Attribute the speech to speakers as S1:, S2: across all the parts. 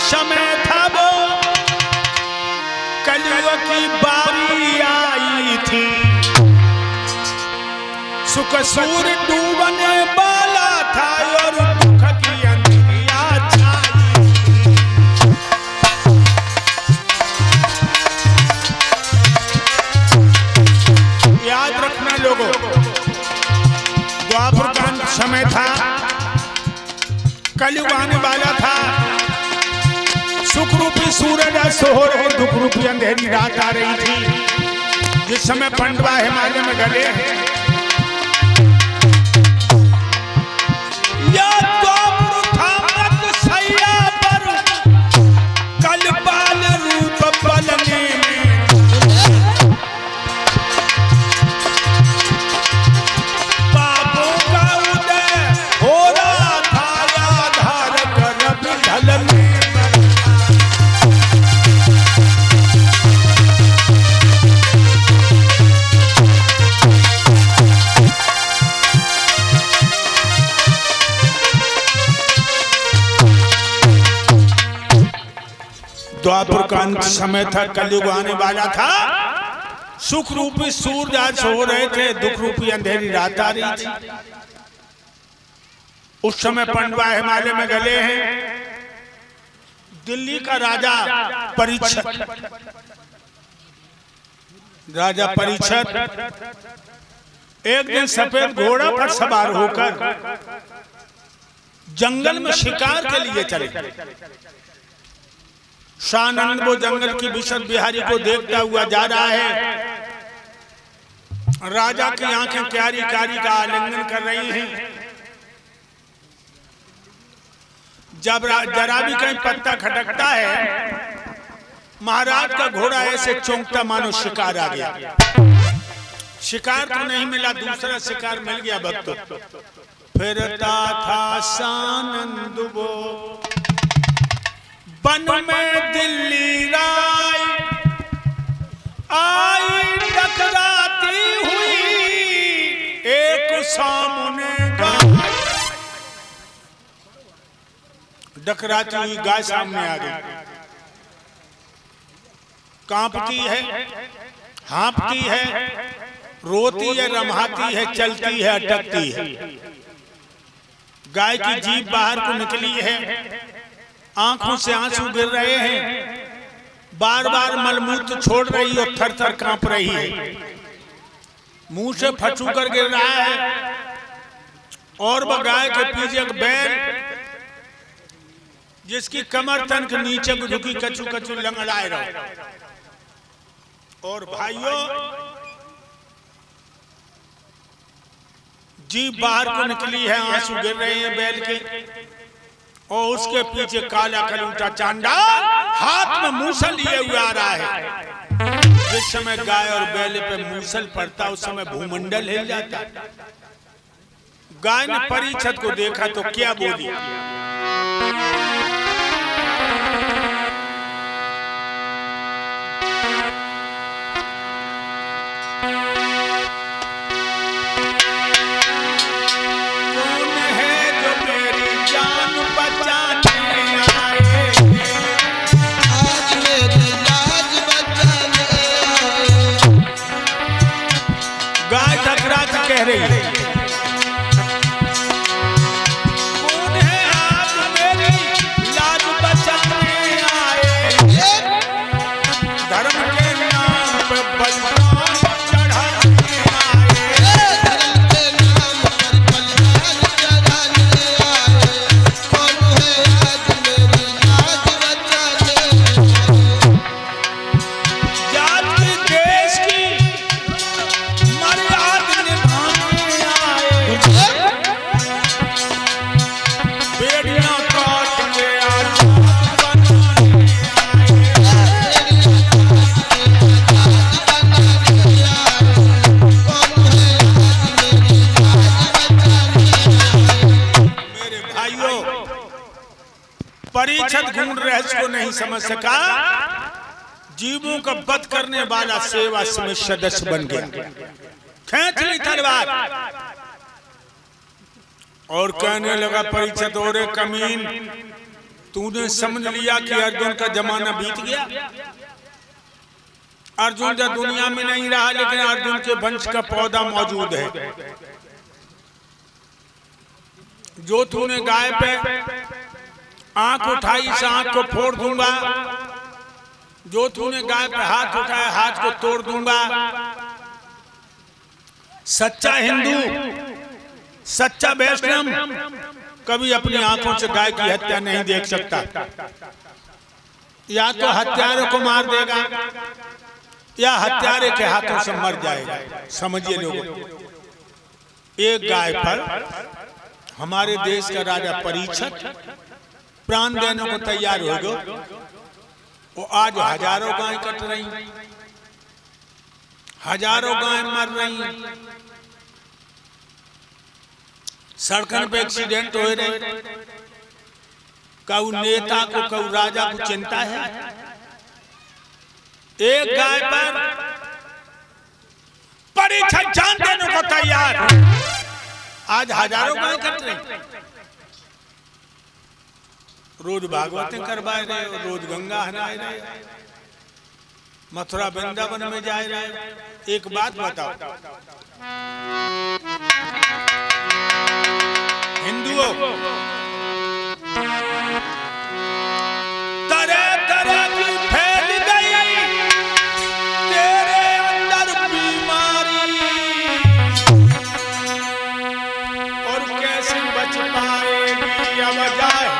S1: समय था वो कलयुग की बारी आई थी, सुख सूर डूबने वाला था और दुख की अंधिया छाई। याद रखना लोगों, द्वापर का समय था, कलयुग आने वाला था, सुख रूपी सूरज सोहर और दुख रूपी अंधेरी रात आ रही थी। जिस समय पंडवा हिमालय में गले हैं, या द्वापर था मृत सैया पर कलबाल रूप बलने में, पापों का उदय हो रहा था आधार कर ढलने। द्वापर का अंत समय था, कलयुग आने वाला था, सुख रूपी सूरज आज सो रहे थे, दुख रूपी अंधेरी रात आ रही थी। उस समय पंडवा हिमालय में गले हैं, दिल्ली का राजा परीक्षित, राजा परीक्षित एक दिन सफेद घोड़ा पर सवार होकर जंगल में शिकार के लिए चले। शानंद वो जंगल की विशद बिहारी को देखता हुआ जा रहा है। राजा की आंखें क्यारी कारी का आलिंगन कर रही हैं। जब जरा भी कहीं पत्ता खटकता है, महाराज का घोड़ा ऐसे चौंकता मानो शिकार आ गया। शिकार तो नहीं मिला, दूसरा शिकार मिल गया। भक्त फिरता था शानंद वो वन में दिल्ली राय, आई टकराती हुई एक सामने गाय। टकराती हुई गाय सामने आ गई, कांपती है, हाँपती है, रोती है, रम्हाती है, चलती है, अटकती है। गाय की जीभ बाहर को निकली है, आंखों से आंसू गिर रहे हैं, बार बार मलमूत्र छोड़ रही और थर थर कांप रही है, मुंह से फचू कर गिर रहा है। और वह गाय के पीछे एक बैल, जिसकी कमर तन के नीचे को झुकी कचू कचू लंगड़ाए रहो। और भाइयों, जीभ बाहर को निकली है, आंसू गिर रहे हैं बैल के, और उसके पीछे काला कलूटा चांडाल हाथ में मूसल लिए हुए आ रहा है। जिस समय गाय और बैल पे मूसल पड़ता, उस समय भूमंडल हिल जाता। गाय ने परीक्षित को देखा तो क्या बोली? कह रही है, कौन है आप मेरी लाज बचाने आए, धर्म के नाम पे बलिदान चढ़ाने आए, धर्म के नाम पर बलिदान चढ़ाने आए, कौन है आज मेरी लाज बचाने आए। जात की देश की परीक्षित गूढ़ रहस्य को नहीं समझ सका, जीवों का वध करने वाला सेवा समिति सदस्य बन गया। खींच ली तलवार और कहने लगा, परीक्षित और कमीन, तूने समझ लिया कि अर्जुन का जमाना बीत गया। अर्जुन तो दुनिया में नहीं रहा, लेकिन अर्जुन के वंश का पौधा मौजूद है। जो तूने गाय पे आंख उठाई, इस आंख को फोड़ दूंगा। जो तूने गाय पे हाथ उठाया, हाथ को तोड़ दूंगा। सच्चा हिंदू, सच्चा वैष्णव कभी अपनी आंखों से गाय की हत्या नहीं देख सकता। या तो हत्यारे को मार देगा या हत्यारे के हाथों से मर जाएगा। समझिए लोगों, एक गाय पर हमारे देश का राजा परीक्षित प्राण देने को तैयार हो गए। वो आज हजारों गाय कट रही, हजारों गाय मर रही, सड़कों पे एक्सीडेंट हो रहे। कऊ नेता को, कऊ राजा को चिंता है? एक गाय पर परीक्षित जान देने को तैयार, आज हजारों गाय कट रही। रोज भागवतें करवा रहे, रोज गंगा नहाए रहे, मथुरा वृंदावन में जा रहे। एक बात बताओ हिंदुओं, तरह तरह की फैल गई तेरे अंदर बीमारी, और कैसे बच पाएगी अब जाए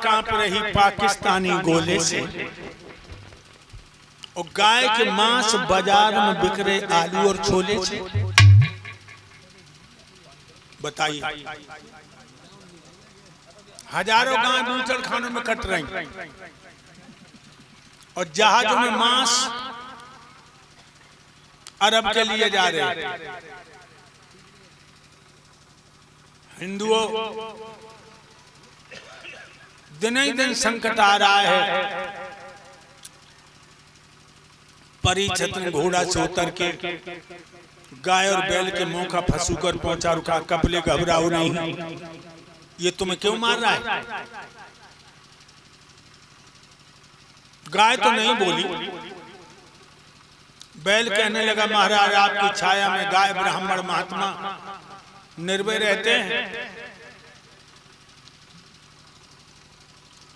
S1: कांप रही पाकिस्तानी गोले से, और गाय के मांस बाजार में बिक रहे आलू और छोले से। बताइए, हजारों गाय बूचड़ खानों में कट रही, और जहाजों में मांस अरब के लिए जा रहे। हिंदुओं, दिन ही दिन संकट आ रहा है। परीक्षित ने घोड़ा से उतर के गाय और बैल के मुंह का फंसू कर पहुंचा, रुका, कपले घबराओ नहीं, ये तुम्हें क्यों मार रहा है? गाय तो नहीं बोली। बैल कहने लगा, महाराज आपकी छाया में गाय ब्राह्मण महात्मा निर्भय रहते हैं।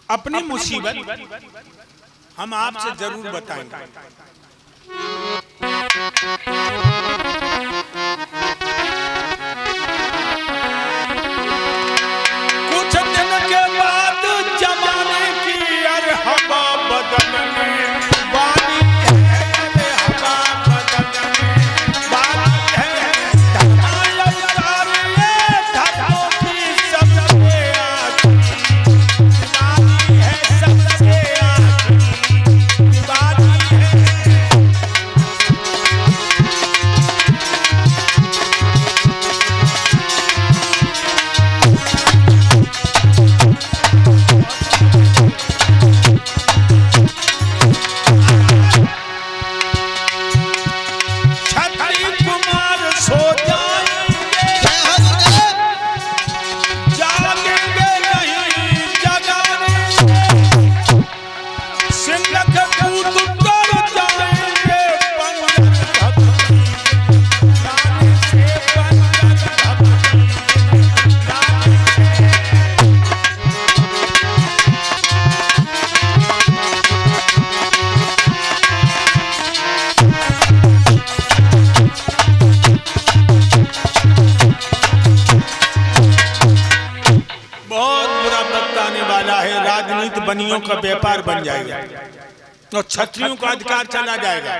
S1: अपनी मुसीबत हम आपसे जरूर बताएंगे। कुछ दिन के बाद जमाने की अरे हवा बदलने वाली है, अरे हवा बदलने वाली है। धर्मालय धर्मों की सबसे आखिरी है, सबसे बनियों का व्यापार बन जाएगा और क्षत्रियों का अधिकार चला जाएगा।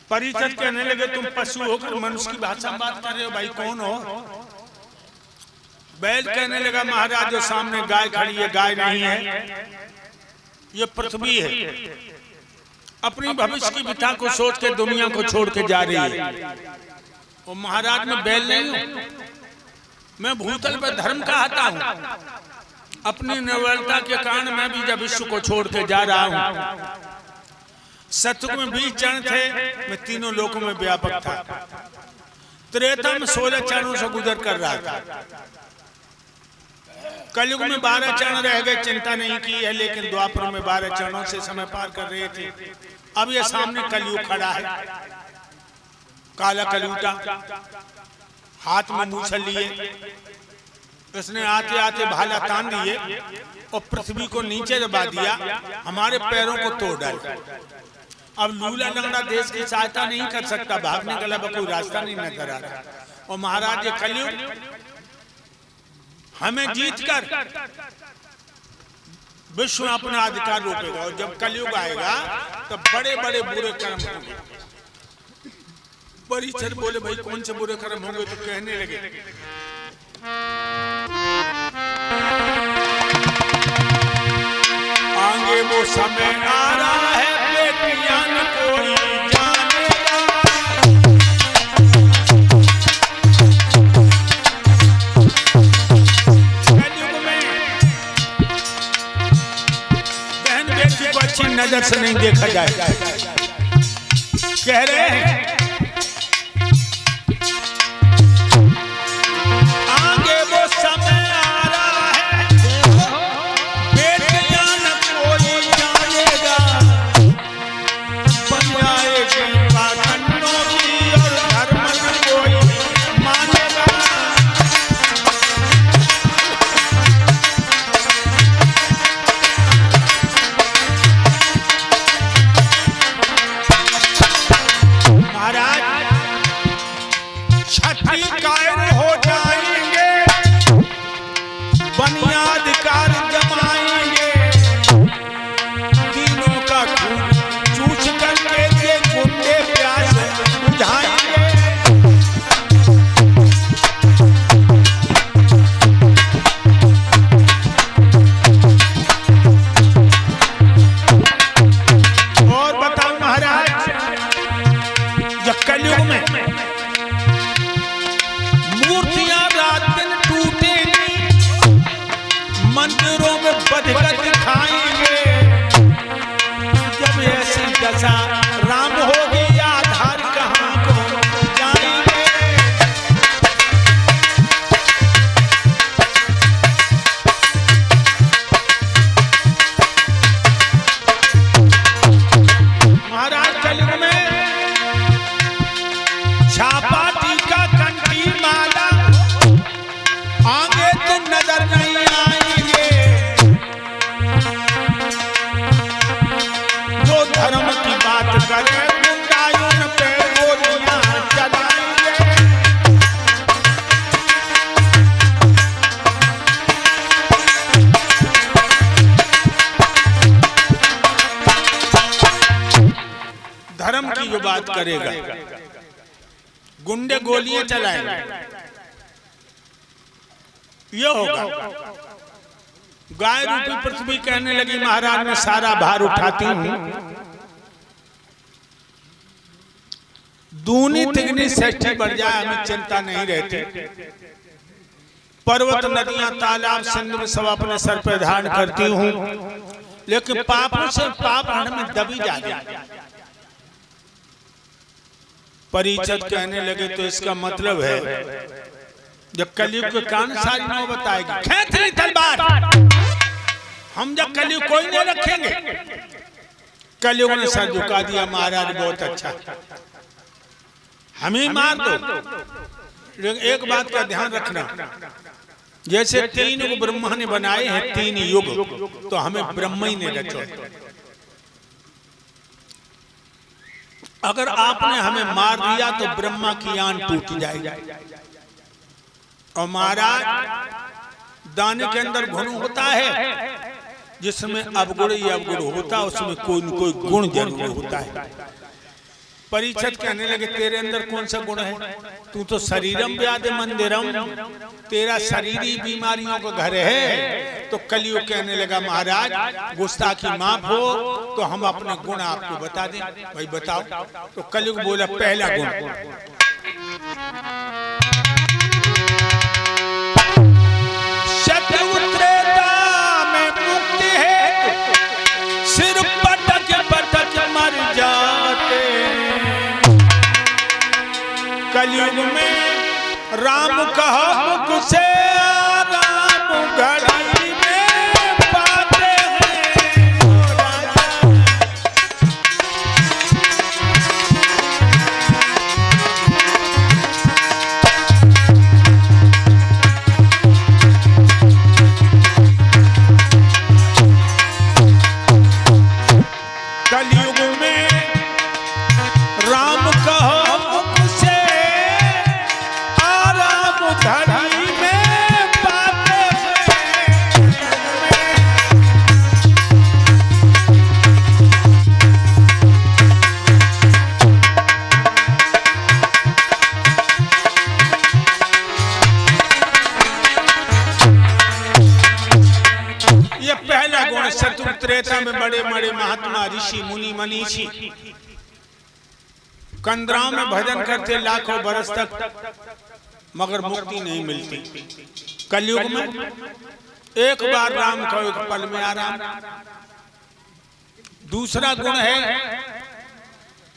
S1: परिषद कहने लगे तुम पशु होकर मनुष्य की भाषा में बात कर रहे हो, भाई कौन हो? बैल कहने लगा महाराज जो सामने गाय खड़ी है गाय नहीं है, ये पृथ्वी है, अपनी भविष्य की बिथा को सोच के दुनिया को छोड़ के जा रही है। और महाराज मैं बैल नहीं हूं, मैं भूतल पर धर्म का आता हूं, अपनी निर्बलता के कारण मैं भी जब विश्व को छोड़ के जा रहा हूं। सतयुग में 20 चरण थे, मैं तीनों लोकों में व्यापक था। त्रेता में 16 चरणों से गुजर कर रहा था। कलयुग में 12 चरण रह गए, चिंता नहीं की है, लेकिन द्वापर में 12 चरणों से समय पार कर रहे थे। अब ये सामने कलयुग खड़ा है, काला कलयूटा, हाथ में मूछल लिए, इसने आते आते भाला तान दिए और पृथ्वी को नीचे दबा दिया, हमारे पैरों को तोड़ डाला। अब लूला लंगड़ा देश की सहायता नहीं कर सकता, भागने का अलावा कोई रास्ता नहीं नजर आ रहा। और महाराज ये कलयुग हमें जीतकर विश्व में अपना अधिकार रोकेगा। और जब कलयुग आएगा तो बड़े बड़े बुरे कर्म होंगे। परिषद बोले भाई कौन से बुरे कर्म होंगे? तो कहने लगे आगे वो समय आ रहा है बेटियां न कोई जानेगा। कलयुग में बहन बेटी को अच्छी नजर से नहीं देखा जाए। कह रहे हैं आगे वो समय आ रहा है बेटियां न कोई जानेगा, बन जाएगी पाखंडों की और धर्म न कोई मानेगा। महाराज क्षत्रिय कायर हो जाएंगे, बनियाधिकार जमाएंगे, तीनों का खून चूस करके ये गुंडे प्यास बुझाएंगे। और बताओ महाराज जब कलयुग में मूर्तियां रात दिन टूटेंगी, मंदिरों में बधकर दिखाएंगे। जब ऐसी दशा राम होगी आधार कहां को जाएंगे। महाराज कलयुग में छापा टीका कंठी माला आगे तो नजर नहीं आएंगे। जो धर्म की बात करे गुंडायुन पे गोलियां चलाएंगे। धर्म की जो बात करेगा गुंडे गोलियां चलाएंगे, ये होगा। गाय रूपी पृथ्वी कहने लगी महाराज मैं सारा भार उठाती हूं, दूनी तिगनी षष्ठी बढ़ जाए हमें चिंता नहीं रहती। पर्वत नदियां तालाब सिंधु में सब अपने सर पर धारण करती हूं, लेकिन पापों से पाप हमें दबी जाती। परिषद कहने लगे तो इसका मतलब है जब कलयुग के कान सारी नौ बताएगी खींच ली तलवार, हम जब कलयुग कोई नहीं रखेंगे। कलयुग ने सर झुका दिया, महाराज बहुत अच्छा हम ही मार दो। लेकिन एक बात का ध्यान रखना, जैसे 3 युग ब्रह्मा ने बनाए हैं 3 युग, तो हमें ब्रह्मा ही ने रचो। अगर आपने हमें मार दिया तो ब्रह्मा की आन टूट जाएगी। और महाराज दाने के अंदर घुन होता है, जिसमें अवगुण ही अवगुण होता है, उसमें कोई न कोई गुण जरूर होता है। परीक्षित कहने लगे तेरे अंदर कौन सा गुण है? तू तो शरीरम व्याधि मंदिरम, तेरा शरीर ही बीमारियों का घर है। तो कलयुग कहने लगा महाराज गुस्ताखी माफ हो तो हम अपने गुण आपको बता दें। भाई बताओ। तो कलयुग बोला पहला गुण, सतयुग त्रेता में मुक्ति है, सिर पटक पटक मर जाते। कलयुग में राम कहा मुख से राम घड़ी में पाते हैं। कलयुग में राम कहा धड़ी में पाते हैं। ये पहला गुण। सतयुग त्रेता में बड़े बड़े महात्मा ऋषि मुनि मनीषी कंदराओं में भजन करते लाखों बरस तक, मगर मुक्ति नहीं मिलती। कलयुग में एक बार राम का एक पल में आराम। दूसरा गुण है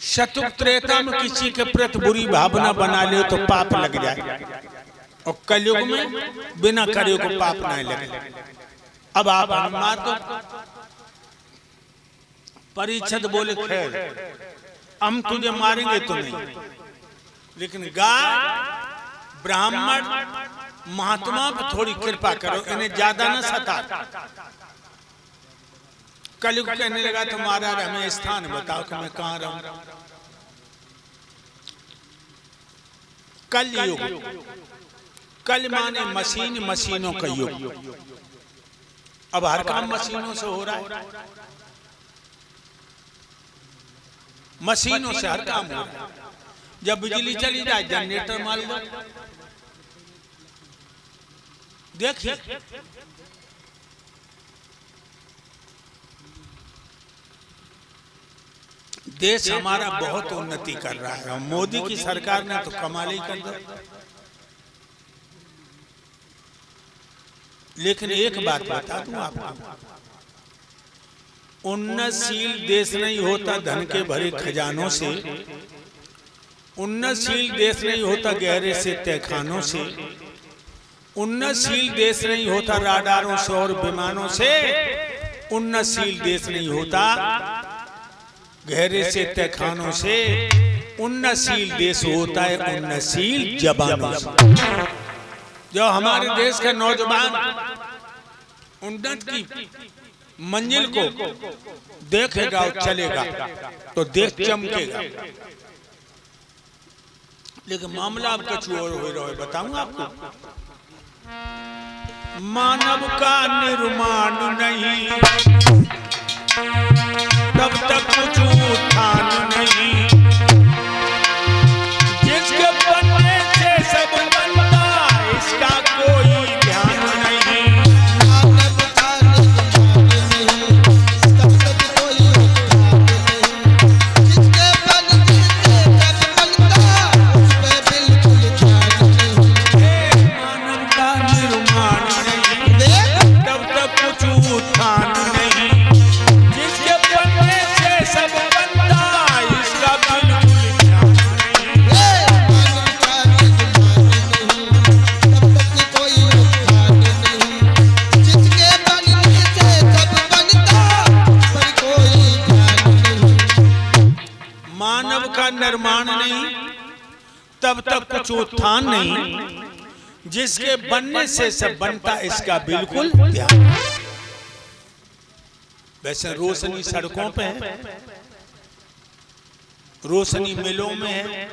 S1: सतयुग त्रेता में किसी के प्रति बुरी भावना बना ले तो पाप लग जाए, और कलयुग में बिना करे को पाप नहीं लगे। अब आप मार दो। परीक्षित बोले खैर हम तुझे मारेंगे तो नहीं, लेकिन गाय ब्राह्मण महात्मा पर थोड़ी कृपा करो, इन्हें ज्यादा न सता। कलयुग कहने लगा तुम्हारा हमें स्थान बताओ कि मैं कहाँ रहूं। कलयुग, कल माने मशीन, मशीनों का युग। अब हर काम मशीनों से हो रहा है, मशीनों से हर काम हो रहा है। जब बिजली चली जाए जनरेटर मार दो। देखिए देश हमारा बहुत उन्नति कर रहा है, मोदी की सरकार ने तो कमाल ही कर दिया। लेकिन एक बात बता दूं आपको, उन्नतशील देश नहीं होता धन के भरे खजानों से, उन्नतशील देश नहीं होता गहरे से तहखानों से, उन्नतशील देश नहीं होता राडारों से और विमानों से, उन्नतशील देश नहीं होता गहरे से तहखानों से, उन्नतशील देश होता है उन्नतशील जवानों से। जो हमारे देश का नौजवान उन्नत की मंजिल को देखेगा और चलेगा तो देश चमकेगा। लेकिन मामला अब कुछ और हो रहा है, बताऊंगा आपको। मानव का निर्माण नहीं तब तक कुछ उत्थान नहीं, जिसके बनने से सब बनता इसका कोई ध्यान नहीं।
S2: मानव का निर्माण नहीं तब तक कोई उत्थान नहीं, जिसके बनने से सब बनता उस पे बिल्कुल ध्यान नहीं।
S1: मानव का निर्माण नहीं तब तक कुछ उत्थान नहीं, जिसके बनने से सब बनता इसका बिल्कुल ध्यान नहीं।
S2: मानव का निर्माण नहीं तब तक कोई उत्थान नहीं, जिसके बनने से सब बनता उस पर कोई ध्यान नहीं।
S1: मानव का निर्माण नहीं तब तक कुछ उत्थान नहीं, जिसके बनने से सब बनता इसका बिल्कुल ध्यान। वैसे रोशनी सड़कों पे है, रोशनी मिलों में है,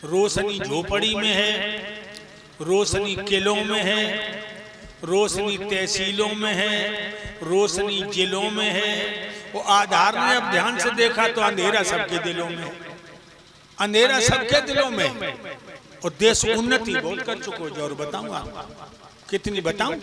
S1: रोशनी झोपड़ी में है, रोशनी किलों में है, रोशनी तहसीलों में है, रोशनी जिलों में है। वो आधार ने अब ध्यान से देखा तो अंधेरा सबके दिलों में, अंधेरा सबके दिलों में। और देश उन्नति बहुत कर चुको जो, और बताऊंगा कितनी बताऊं।